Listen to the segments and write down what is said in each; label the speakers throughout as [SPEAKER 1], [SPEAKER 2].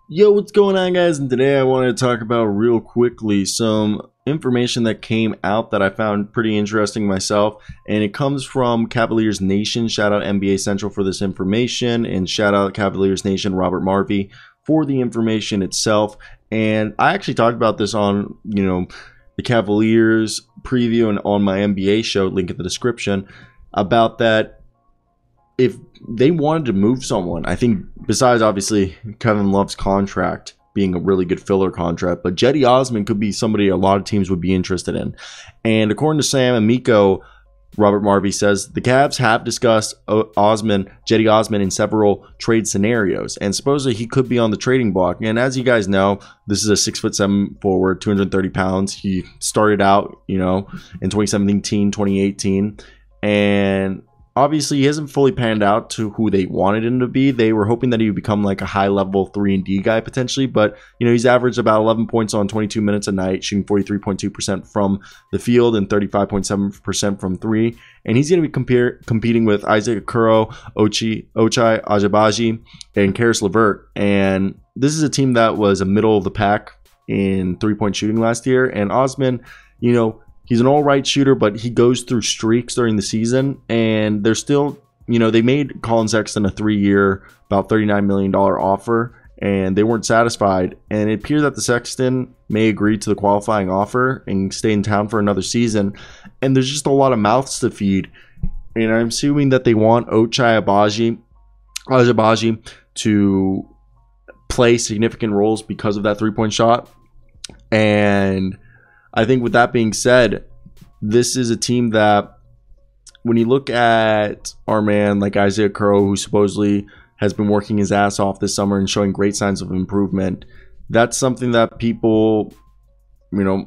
[SPEAKER 1] Yo, what's going on, guys? And today I wanted to talk about real quickly some information that came out that I found pretty interesting myself, and it comes from Cavaliers Nation. Shout out NBA Central for this information, and shout out Cavaliers Nation Robert Marvey for the information itself. And I actually talked about this on the Cavaliers preview and on my NBA show, link in the description, about that. If they wanted to move someone, I think besides obviously Kevin Love's contract being a really good filler contract, but Cedi Osman could be somebody a lot of teams would be interested in. And according to Sam Amico, Robert Marvey says the Cavs have discussed Cedi Osman in several trade scenarios, and supposedly he could be on the trading block. And as you guys know, this is a 6'7" forward, 230 pounds. He started out, in 2017, 2018, and obviously, he hasn't fully panned out to who they wanted him to be. They were hoping that he would become like a high-level 3-and-D guy potentially, but he's averaged about 11 points on 22 minutes a night, shooting 43.2% from the field and 35.7% from three. And he's going to be competing with Isaac Okoro, Ochai Agbaji, and Karis LeVert. And this is a team that was a middle of the pack in three-point shooting last year. And Osman, he's an all-right shooter, but he goes through streaks during the season, and they're still, they made Colin Sexton a 3-year, about $39 million offer, and they weren't satisfied. And it appears that the Sexton may agree to the qualifying offer and stay in town for another season. And there's just a lot of mouths to feed. And I'm assuming that they want Ochai Agbaji to play significant roles because of that three-point shot. And I think with that being said, this is a team that when you look at our man like Isaiah Okoro, who supposedly has been working his ass off this summer and showing great signs of improvement, that's something that people, in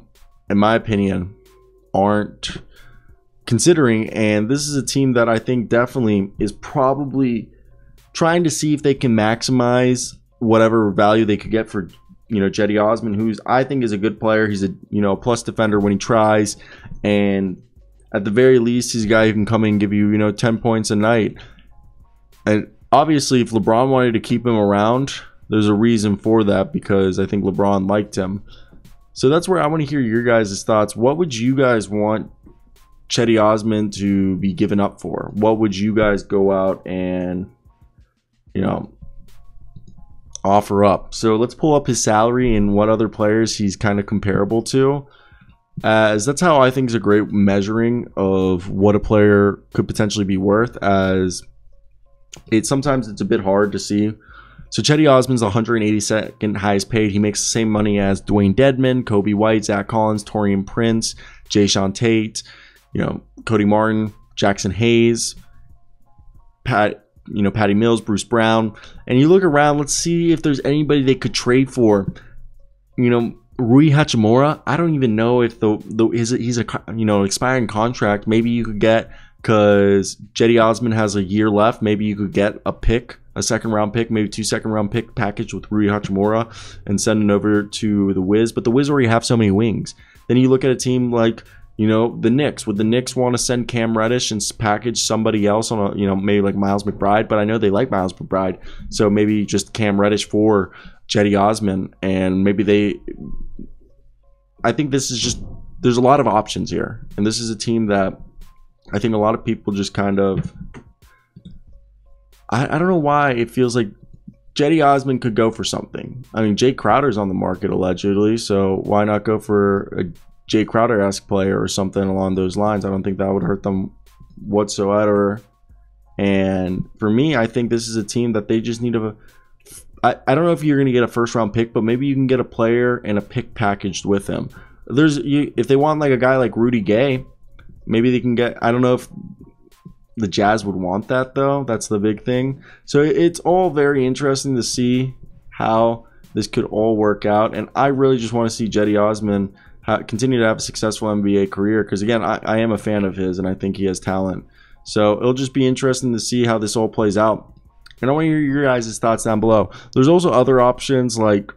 [SPEAKER 1] my opinion, aren't considering. And this is a team that I think definitely is probably trying to see if they can maximize whatever value they could get for Cedi Osman, who's I think is a good player. He's a plus defender when he tries, and at the very least, he's a guy who can come in and give you 10 points a night. And obviously, if LeBron wanted to keep him around, there's a reason for that, because I think LeBron liked him. So that's where I want to hear your guys' thoughts. What would you guys want Cedi Osman to be given up for? What would you guys go out and offer up? So let's pull up his salary and what other players he's kind of comparable to, as that's how I think is a great measuring of what a player could potentially be worth, as sometimes it's a bit hard to see. So Cedi Osman's 182nd highest paid. He makes the same money as Dwayne Dedmon, Kobe White, Zach Collins, Taurean Prince, Jae'Sean Tate, Cody Martin, Jackson Hayes, Patty Mills, Bruce Brown. And you look around, let's see if there's anybody they could trade for. Rui Hachimura, I don't even know if he's a expiring contract. Maybe you could get, because Cedi Osman has a year left, maybe you could get a second-round pick, maybe 2 second-round pick package with Rui Hachimura and send it over to the Wiz. But the Wiz already have so many wings. Then you look at a team like the Knicks. Would the Knicks want to send Cam Reddish and package somebody else on maybe like Miles McBride? But I know they like Miles McBride, so maybe just Cam Reddish for Cedi Osman, and maybe I think this is just, there's a lot of options here, and this is a team that I think a lot of people just kind of, I don't know why it feels like Cedi Osman could go for something. I mean, Jay Crowder's on the market allegedly, so why not go for a Jay Crowder-esque player or something along those lines? I don't think that would hurt them whatsoever. And for me, I think this is a team that they just need I don't know if you're going to get a first-round pick, but maybe you can get a player and a pick packaged with him. If they want like a guy like Rudy Gay, maybe they can get, I don't know if the Jazz would want that, though. That's the big thing. So it's all very interesting to see how this could all work out. And I really just want to see Cedi Osman continue to have a successful NBA career, because again, I am a fan of his and I think he has talent. So it'll just be interesting to see how this all plays out. And I want to hear your guys' thoughts down below. There's also other options like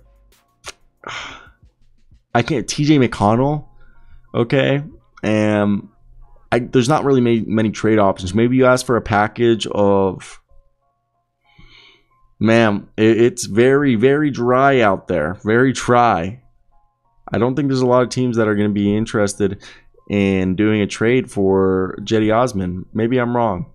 [SPEAKER 1] TJ McConnell, okay? And there's not really many trade options. Maybe you ask for a package of Man, it's very, very dry out there. Very dry. I don't think there's a lot of teams that are going to be interested in doing a trade for Cedi Osman. Maybe I'm wrong.